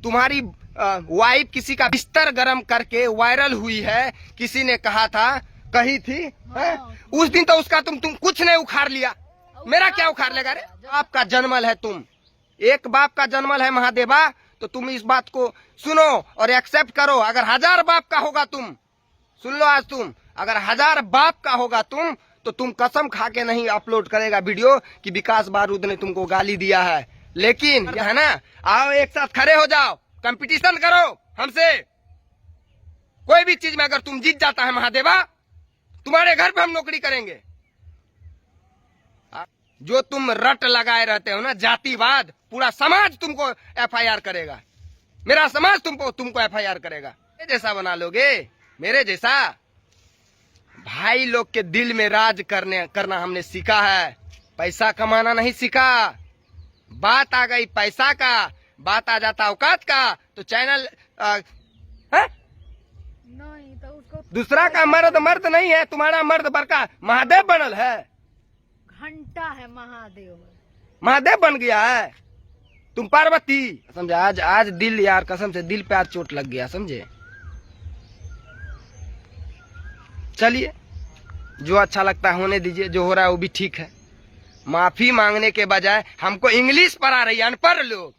तुम्हारी वाइफ किसी का बिस्तर गरम करके वायरल हुई है, किसी ने कहा था, कही थी है? उस दिन तो उसका तुम कुछ नहीं उखाड़ लिया, मेरा क्या उखाड़ लेगा रे? बाप का जन्मल है तुम, एक बाप का जन्मल है महादेवा, तो तुम इस बात को सुनो और एक्सेप्ट करो। अगर 1000 बाप का होगा तुम, सुन लो आज तुम, अगर 1000 बाप का होगा तुम, तो तुम कसम खा के नहीं अपलोड करेगा वीडियो कि विकास बारूद ने तुमको गाली दिया है। लेकिन है ना, आओ एक साथ खड़े हो जाओ, कंपटीशन करो हमसे कोई भी चीज में। अगर तुम जीत जाता है महादेवा, तुम्हारे घर पे हम नौकरी करेंगे। जो तुम रट लगाए रहते हो ना जातिवाद, पूरा समाज तुमको FIR करेगा, मेरा समाज तुमको FIR करेगा। मेरे जैसा बना लोगे, मेरे जैसा। भाई लोग के दिल में राज करना हमने सीखा है, पैसा कमाना नहीं सीखा। बात आ गई पैसा का, बात आ जाता औकात का, तो चैनल नहीं तो उसको दूसरा का मर्द नहीं है, तुम्हारा मर्द बड़का महादेव बनल है, घंटा है महादेव बन गया है, तुम पार्वती। समझे, आज दिल यार, कसम से दिल पे आज चोट लग गया, समझे। चलिए, जो अच्छा लगता है होने दीजिए, जो हो रहा है वो भी ठीक है। माफी मांगने के बजाय हमको इंग्लिश पढ़ा रही है अनपढ़ लोग।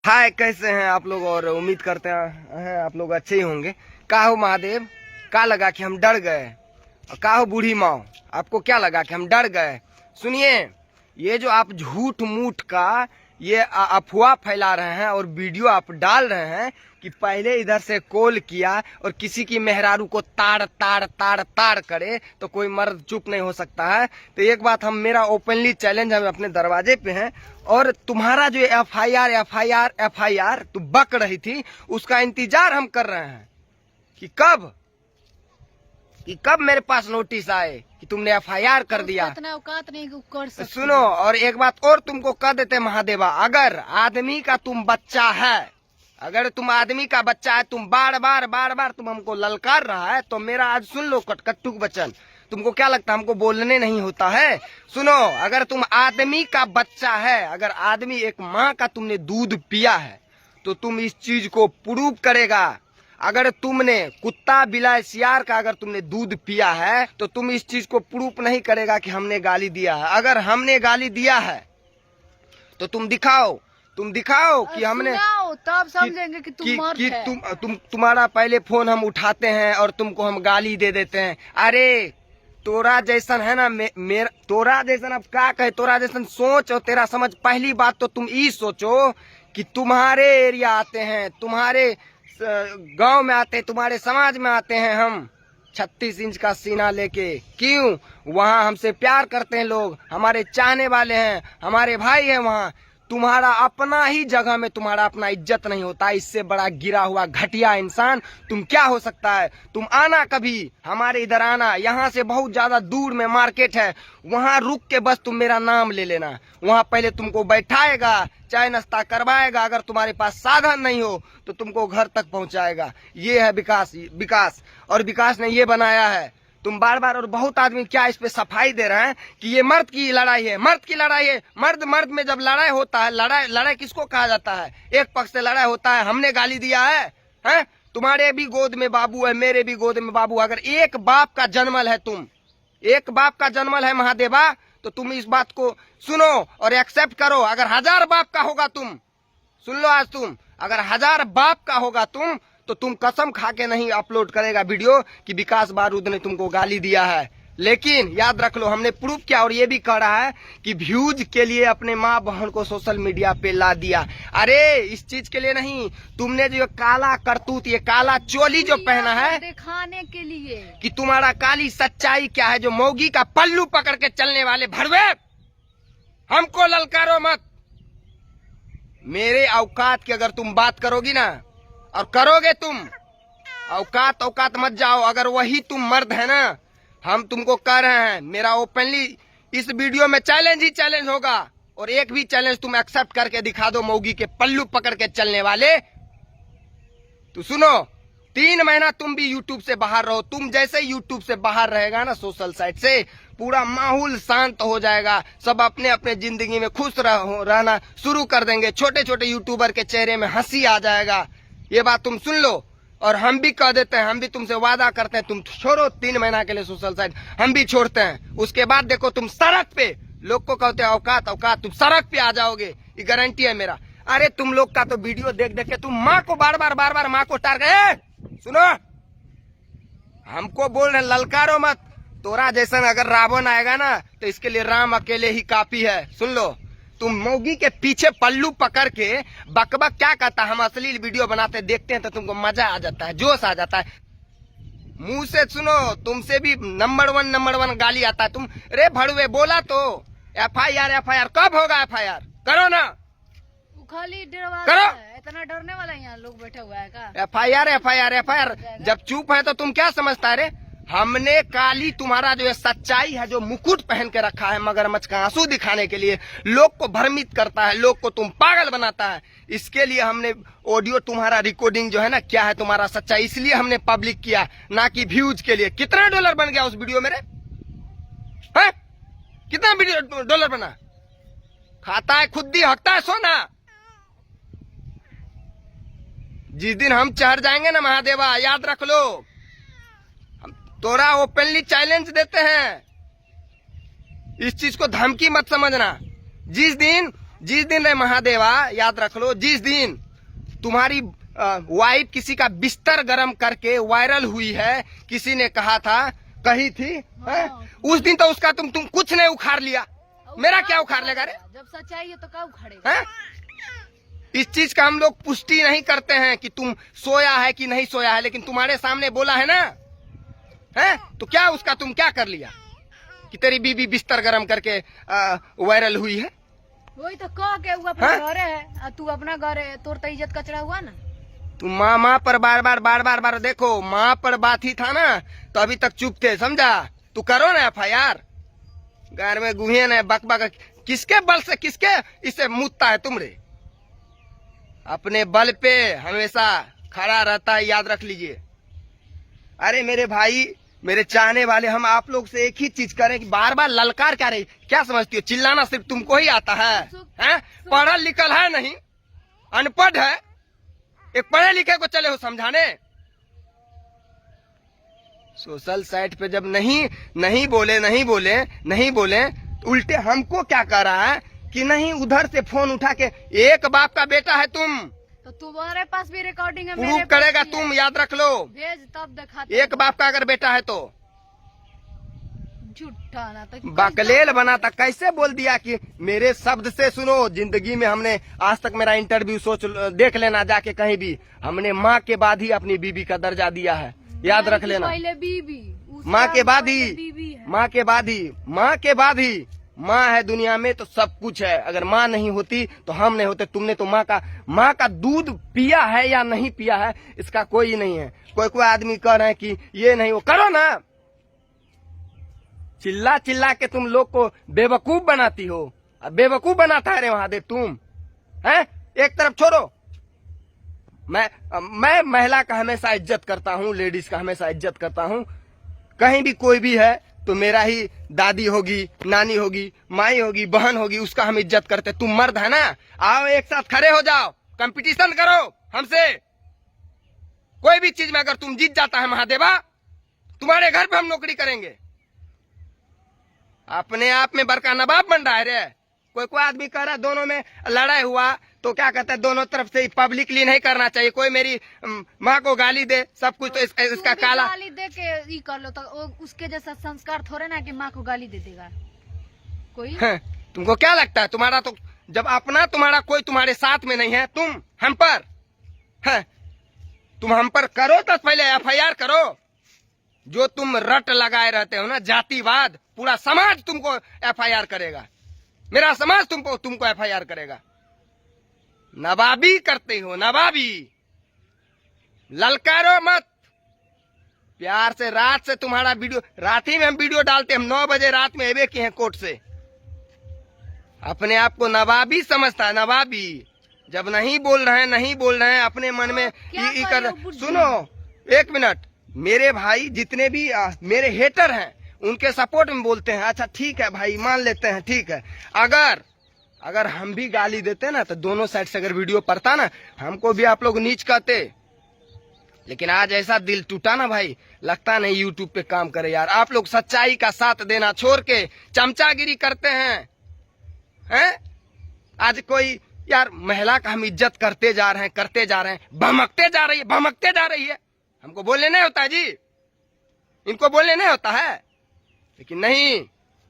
हाय, कैसे हैं आप लोग? और उम्मीद करते हैं आप लोग अच्छे ही होंगे। का हो महादेव, का लगा कि हम डर गए? का हो बूढ़ी माँ, आपको क्या लगा कि हम डर गए? सुनिए, ये जो आप झूठ मूठ का ये अफवाह फैला रहे हैं और वीडियो आप डाल रहे हैं कि पहले इधर से कॉल किया और किसी की मेहरारू को ताड़ ताड़ ताड़ ताड़ करे तो कोई मर्द चुप नहीं हो सकता है। तो एक बात, हम मेरा ओपनली चैलेंज हम अपने दरवाजे पे हैं, और तुम्हारा जो FIR तू बक रही थी, उसका इंतजार हम कर रहे हैं कि कब मेरे पास नोटिस आए कि तुमने FIR कर दिया। इतना औकात नहीं कर सकते। सुनो, और एक बात और तुमको कह देते महादेवा, अगर आदमी का तुम बच्चा है, अगर तुम आदमी का बच्चा है, तुम बार बार तुम हमको ललकार रहा है, तो मेरा आज सुन लो कट्टू वचन। तुमको क्या लगता है हमको बोलने नहीं होता है? सुनो, अगर तुम आदमी का बच्चा है, अगर आदमी एक माँ का तुमने दूध पिया है, तो तुम इस चीज को प्रूव करेगा। अगर तुमने कुत्ता बिलाई सियार का अगर तुमने दूध पिया है, तो तुम इस चीज को प्रूफ नहीं करेगा कि हमने गाली दिया है। अगर हमने गाली दिया है तो तुम दिखाओ कि हमने, तब समझेंगे कि तुम मर्द है। तुम्हारा पहले फोन हम उठाते हैं और तुमको हम गाली दे देते हैं। अरे तोरा जैसन है ना, मेरा तोरा जैसन, अब क्या कहे, तोरा जैसन सोच और तेरा समझ। पहली बात तो तुम ये सोचो कि तुम्हारे एरिया आते हैं, तुम्हारे गांव में आते हैं, तुम्हारे समाज में आते हैं हम 36 इंच का सीना लेके। क्यों? वहाँ हमसे प्यार करते हैं लोग, हमारे चाहने वाले हैं, हमारे भाई हैं वहाँ। तुम्हारा अपना ही जगह में तुम्हारा अपना इज्जत नहीं होता। इससे बड़ा गिरा हुआ घटिया इंसान तुम क्या हो सकता है? तुम आना कभी हमारे इधर आना, यहाँ से बहुत ज्यादा दूर में मार्केट है, वहाँ रुक के बस तुम मेरा नाम ले लेना। वहाँ पहले तुमको बैठाएगा, चाय नाश्ता करवाएगा, अगर तुम्हारे पास साधन नहीं हो तो तुमको घर तक पहुँचाएगा। ये है विकास, और विकास ने ये बनाया है। तुम बार और बहुत आदमी क्या इस पे सफाई दे रहे हैं कि ये मर्द की लड़ाई है, मर्द में जब लड़ाई होता है, लड़ाई किसको कहा जाता है? एक पक्ष से लड़ाई होता है, हमने गाली दिया है? तुम्हारे भी गोद में बाबू है, मेरे भी गोद में बाबू। अगर एक बाप का जन्मल है तुम, एक बाप का जन्मल है महादेवा, तो तुम इस बात को सुनो और एक्सेप्ट करो। अगर 1000 बाप का होगा तुम, सुन लो आज तुम, अगर 1000 बाप का होगा तुम, तो तुम कसम खा के नहीं अपलोड करेगा वीडियो कि विकास बारूद ने तुमको गाली दिया है। लेकिन याद रख लो, हमने प्रूफ किया और ये भी कह रहा है कि व्यूज के लिए अपने माँ बहन को सोशल मीडिया पे ला दिया। अरे इस चीज के लिए नहीं, तुमने जो काला करतूत, ये काला चोली जो पहना है, दिखाने के लिए कि तुम्हारा काली सच्चाई क्या है। जो मौगी का पल्लू पकड़ के चलने वाले भड़वे, हमको ललकारो मत। मेरे औकात की अगर तुम बात करोगी ना, और करोगे तुम, औकात मत जाओ। अगर वही तुम मर्द है ना, हम तुमको कह रहे हैं, मेरा ओपनली इस वीडियो में चैलेंज होगा, और एक भी चैलेंज तुम एक्सेप्ट करके दिखा दो मौगी के पल्लू पकड़ के चलने वाले। तो सुनो, 3 महीना तुम भी यूट्यूब से बाहर रहो। तुम जैसे यूट्यूब से बाहर रहेगा ना, सोशल साइट से, पूरा माहौल शांत हो जाएगा। सब अपने अपने जिंदगी में खुश रहना शुरू कर देंगे। छोटे छोटे यूट्यूबर के चेहरे में हंसी आ जाएगा। ये बात तुम सुन लो। और हम भी कह देते हैं, हम भी तुमसे वादा करते हैं, तुम छोड़ो 3 महीना के लिए सोशल साइट, हम भी छोड़ते हैं। उसके बाद देखो तुम सड़क पे, लोग को कहते हैं औकात औकात, तुम सड़क पे आ जाओगे, ये गारंटी है मेरा। अरे तुम लोग का तो वीडियो देख देख के तुम माँ को बार बार माँ को टारगेट, सुनो हमको बोल रहे ललकारो मत। तोरा जैसा अगर रावण आएगा ना तो इसके लिए राम अकेले ही काफी है। सुन लो, तुम मोगी के पीछे पल्लू पकड़ के बकबक क्या कहता, हम असली वीडियो बनाते देखते हैं तो तुमको मजा आ जाता है, जोश आ जाता है। मुंह से सुनो, तुमसे भी नंबर वन गाली आता है। तुम रे भड़ुए बोला तो FIR कब होगा? FIR करो ना, खाली डरवा करो। है। इतना डरने वाला यहाँ लोग बैठा हुआ है का? FIR जब चुप है तो तुम क्या समझता है रे? हमने काली तुम्हारा जो है सच्चाई है, जो मुकुट पहन के रखा है मगरमच्छ का आंसू दिखाने के लिए, लोग को भ्रमित करता है, लोग को तुम पागल बनाता है। इसके लिए हमने ऑडियो तुम्हारा रिकॉर्डिंग जो है ना, क्या है तुम्हारा सच्चाई, इसलिए हमने पब्लिक किया, ना कि व्यूज के लिए। कितना डॉलर बन गया उस वीडियो मेरे? है कितना वीडियो डॉलर बना? खाता है खुद ही हकता है सोना। जिस दिन हम चढ़ जाएंगे ना महादेवा, याद रख लो, तोरा ओपनली चैलेंज देते हैं। इस चीज को धमकी मत समझना। जिस दिन रे महादेवा, याद रख लो, जिस दिन तुम्हारी वाइफ किसी का बिस्तर गर्म करके वायरल हुई है, किसी ने कहा था, कही थी, उस दिन तो उसका तुम कुछ नहीं उखाड़ लिया। मेरा क्या उखाड़ लेगा रे? जब सच्चाई है तो क्या उखाड़ेगा? इस चीज का हम लोग पुष्टि नहीं करते हैं कि तुम सोया है कि नहीं सोया है, लेकिन तुम्हारे सामने बोला है ना, है तो क्या उसका तुम क्या कर लिया कि तेरी बीबी बिस्तर गरम करके वायरल हुई है? वही तो कह के वो अपना घर है, तू अपना घर है, तोर तो इज्जत कचरा हुआ ना। तुम माँ पर बार देखो, माँ पर बात ही था ना तो अभी तक चुप थे, समझा? तू करो ना FIR। घर में गुहेन है, बक किसके बल से, किसके इससे मुद्दा है तुम रे? अपने बल पे हमेशा खड़ा रहता है, याद रख लीजिए। अरे मेरे भाई, मेरे चाहने वाले, हम आप लोग से एक ही चीज करें कि बार बार ललकार क्या रही, क्या समझती हो? चिल्लाना सिर्फ तुमको ही आता है, हैं? पढ़ा लिखल है नहीं, अनपढ़ है। एक पढ़े लिखे को चले हो समझाने। सोशल साइट पे जब नहीं बोले, उल्टे हमको क्या कर रहा है कि नहीं, उधर से फोन उठा के, एक बाप का बेटा है तुम, तो तुम्हारे पास भी रिकॉर्डिंग है, प्रूफ करेगा तुम, याद रख लो। भेज तब दिखा। एक बाप का अगर बेटा है तो झूठा ना तो बकलेल बना था। कैसे बोल दिया कि मेरे शब्द से सुनो। जिंदगी में हमने आज तक, मेरा इंटरव्यू देख लेना जाके कहीं भी, हमने माँ के बाद ही अपनी बीबी का दर्जा दिया है, याद रख लेना। पहले बीबी, माँ के बाद ही माँ है दुनिया में तो सब कुछ है। अगर माँ नहीं होती तो हम नहीं होते। तुमने तो माँ का दूध पिया है या नहीं पिया है, इसका कोई नहीं है। कोई आदमी कह रहे हैं कि ये नहीं, वो करो ना। चिल्ला के तुम लोग को बेवकूफ बनाती हो। अब बेवकूफ बनाता है रे महादेव तुम, हैं? एक तरफ छोड़ो, मैं महिला का हमेशा इज्जत करता हूँ, लेडीज का हमेशा इज्जत करता हूँ। कहीं भी कोई भी है तो मेरा ही दादी होगी, नानी होगी, माई होगी, बहन होगी, उसका हम इज्जत करते। तुम मर्द है ना, आओ एक साथ खड़े हो जाओ, कंपटीशन करो हमसे। कोई भी चीज में अगर तुम जीत जाता है महादेवा, तुम्हारे घर पे हम नौकरी करेंगे। अपने आप में बड़का नवाब बन रहा है रे। कोई आदमी कह रहा है दोनों में लड़ाई हुआ तो क्या कहता है, दोनों तरफ से पब्लिकली नहीं करना चाहिए। कोई मेरी माँ को गाली दे, सब कुछ तो इसका काला गाली दे के ये कर लो तो उसके जैसा संस्कार थोड़े ना कि माँ को गाली दे देगा कोई। तुमको क्या लगता है? तुम्हारा तो जब अपना तुम्हारा कोई तुम्हारे साथ में नहीं है, तुम हम पर है, तुम हम पर करो तो पहले FIR करो। जो तुम रट लगाए रहते हो ना, जातिवाद, पूरा समाज तुमको FIR करेगा। मेरा समाज तुमको FIR करेगा। नवाबी करते हो, नवाबी। ललकारो मत। प्यार से रात से तुम्हारा वीडियो, रात ही में हम वीडियो डालते, हम 9 बजे रात में एवे किए हैं कोर्ट से। अपने आप को नवाबी समझता है, नवाबी। जब नहीं बोल रहे हैं अपने मन में कर। सुनो, एक मिनट, मेरे भाई जितने भी मेरे हेटर हैं उनके सपोर्ट में बोलते हैं, अच्छा ठीक है भाई मान लेते हैं, ठीक है। अगर हम भी गाली देते ना तो दोनों साइड से अगर वीडियो पड़ता ना, हमको भी आप लोग नीच कहते। लेकिन आज ऐसा दिल टूटा ना भाई, लगता नहीं यूट्यूब पे काम करे यार। आप लोग सच्चाई का साथ देना छोड़ के चमचागिरी करते हैं। आज कोई यार महिला का हम इज्जत करते जा रहे हैं, भमकते जा रही है। हमको बोलने नहीं होता है जी, इनको बोलने नहीं होता है, लेकिन नहीं,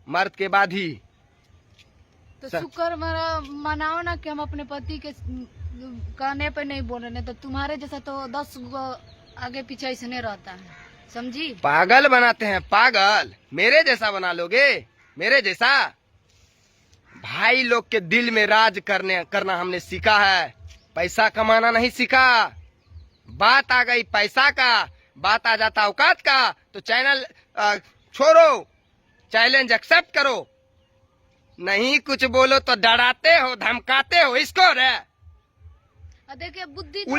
मर्द के बाद ही तो शुक्र मनाओ ना कि हम अपने पति के कहने पे नहीं बोल रहे, तो तुम्हारे जैसा तो 10 आगे पीछे इसने रहता है, समझी। पागल बनाते हैं, पागल। मेरे जैसा बना लोगे, मेरे जैसा। भाई लोग के दिल में राज करना हमने सीखा है, पैसा कमाना नहीं सीखा। बात आ गई पैसा का, बात आ जाता औकात का, तो चैनल छोड़ो, चैलेंज एक्सेप्ट करो। नहीं कुछ बोलो तो डराते हो, धमकाते हो, इसको रे। देखिए बुद्धि तो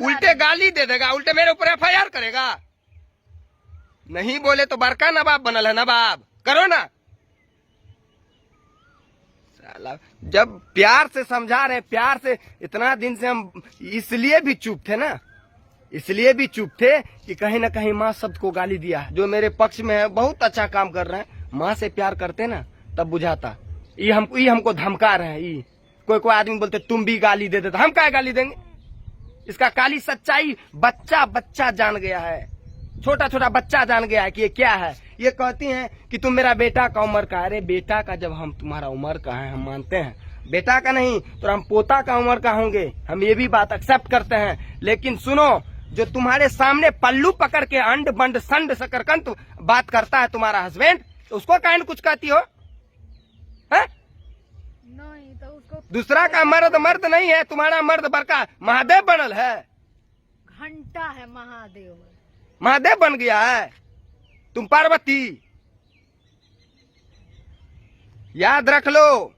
उल्टे गाली दे देगा, उल्टे मेरे ऊपर FIR करेगा। नहीं बोले तो बड़का नवाब बनल है, नवाब करो ना। साला जब प्यार से समझा रहे, प्यार से, इतना दिन से हम इसलिए भी चुप थे ना, इसलिए भी चुप थे कि कहीं ना कहीं माँ शब्द को गाली दिया, जो मेरे पक्ष में है, बहुत अच्छा काम कर रहे हैं। माँ से प्यार करते ना तब बुझाता। ये हमको धमका रहे हैं। कोई आदमी बोलते तुम भी गाली दे देते, हम क्या गाली देंगे। इसका काली सच्चाई बच्चा जान गया है, छोटा बच्चा जान गया है कि ये क्या है। ये कहती हैं कि तुम मेरा बेटा का उम्र का। अरे बेटा का जब हम तुम्हारा उम्र का है हम मानते हैं, बेटा का नहीं तो हम पोता का उम्र का होंगे, हम ये भी बात एक्सेप्ट करते हैं। लेकिन सुनो, जो तुम्हारे सामने पल्लू पकड़ के अंड बंड संड सकरकंत बात करता है तुम्हारा हस्बैंड, तो उसको काहे कुछ कहती हो है? नहीं तो उसको दूसरा का मर्द नहीं है, तुम्हारा मर्द बड़का महादेव बनल है, घंटा है, महादेव बन गया है। तुम पार्वती, याद रख लो,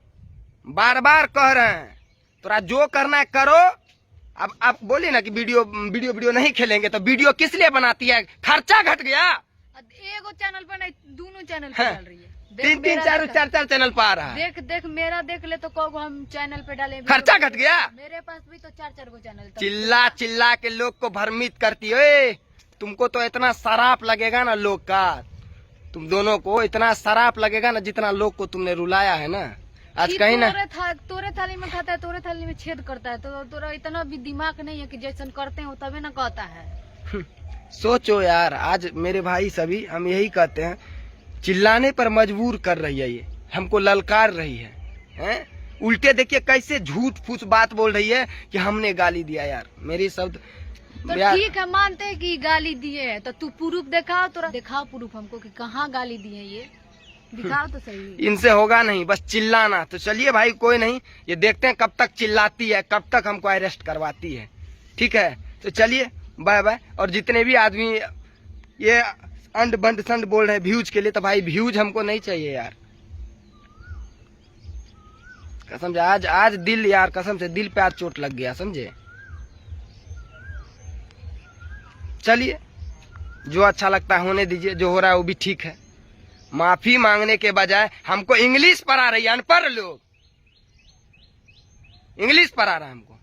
बार बार कह रहे हैं, थोड़ा जो करना है करो। अब आप बोले ना कि वीडियो नहीं खेलेंगे, तो वीडियो किस लिए बनाती है? खर्चा घट गया। एगो चैनल पर नहीं, दोनों चैनल पे डाल रही है। 3 4 चैनल पर आ रहा है। देख मेरा देख ले तो कब हम चैनल पे डाले। खर्चा घट गया। मेरे पास भी तो 4 गो चिल्ला चैनल। चिल्ला के लोग को भ्रमित करती है। तुमको तो इतना शराप लगेगा ना लोग का, तुम दोनों को इतना शराप लगेगा ना जितना लोग को तुमने रुलाया है ना। आज कहीं ना तोरे थाली में खाता है, तोरे थाली में छेद करता है, तो तोरा इतना भी दिमाग नहीं है कि जैसन करते हो तभी ना कहता है। सोचो यार, आज मेरे भाई सभी हम यही कहते हैं, चिल्लाने पर मजबूर कर रही है, ये हमको ललकार रही है? उल्टे देखिए कैसे झूठ फूस बात बोल रही है कि हमने गाली दिया। यार मेरी शब्द तो ठीक है, मानते हैं कि गाली दिए है, तो तू प्रूफ दिखाओ, तोरा दिखाओ प्रूफ हमको कि कहाँ गाली दिए, ये दिखाओ तो सही। इनसे होगा नहीं, बस चिल्लाना। तो चलिए भाई, कोई नहीं, ये देखते हैं कब तक चिल्लाती है, कब तक हमको अरेस्ट करवाती है। ठीक है, तो चलिए बाय बाय। और जितने भी आदमी ये अंड बंड संड बोल रहे हैं व्यूज के लिए, तो भाई व्यूज हमको नहीं चाहिए यार, कसम से। आज दिल यार, कसम से दिल पे आज चोट लग गया, समझे। चलिए, जो अच्छा लगता है होने दीजिए, जो हो रहा है वो भी ठीक है। माफी मांगने के बजाय हमको इंग्लिश पढ़ा रही है, अनपढ़ लोग इंग्लिश पढ़ा रहा है हमको।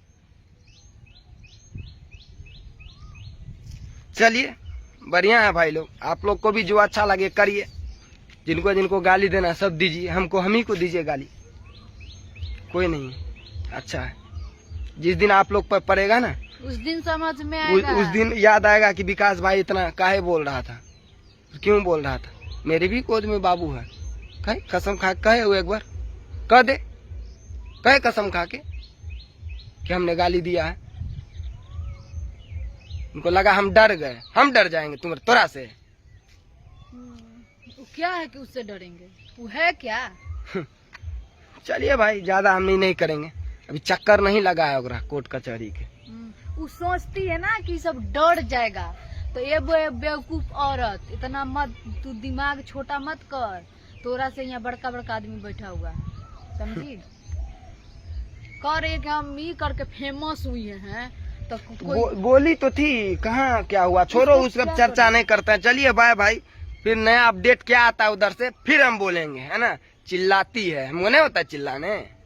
चलिए, बढ़िया है भाई लोग, आप लोग को भी जो अच्छा लगे करिए। जिनको गाली देना सब दीजिए, हम ही को दीजिए गाली, कोई नहीं, अच्छा है। जिस दिन आप लोग पर पड़ेगा ना, उस दिन समझ में आएगा। उस दिन याद आएगा कि विकास भाई इतना काहे बोल रहा था, क्यों बोल रहा था। मेरे भी गोद में बाबू है, कहे कसम खा कहे वो एक बार कह दे, कहे कसम खा के कि हमने गाली दिया है। उनको लगा हम डर गए, हम डर जाएंगे तोरा से। वो क्या है कि उससे डरेंगे, वो है क्या। चलिए भाई, ज्यादा हम नहीं करेंगे, अभी चक्कर नहीं लगा है ओकरा कोर्ट कचहरी के। वो सोचती है ना कि सब डर जाएगा, तो ये बेवकूफ औरत, इतना मत, तू दिमाग छोटा मत कर। तोरा से यहाँ बड़का आदमी बैठा हुआ है, समझी। कर एक हम ये करके फेमस हुई हैं, तो कोई बोली तो थी, कहाँ क्या हुआ, छोड़ो उसको उसका क्या चर्चा करें? नहीं करते हैं। चलिए बाय भाई, फिर नया अपडेट क्या आता है उधर से फिर हम बोलेंगे, है ना। चिल्लाती है, हमको नहीं होता चिल्लाने।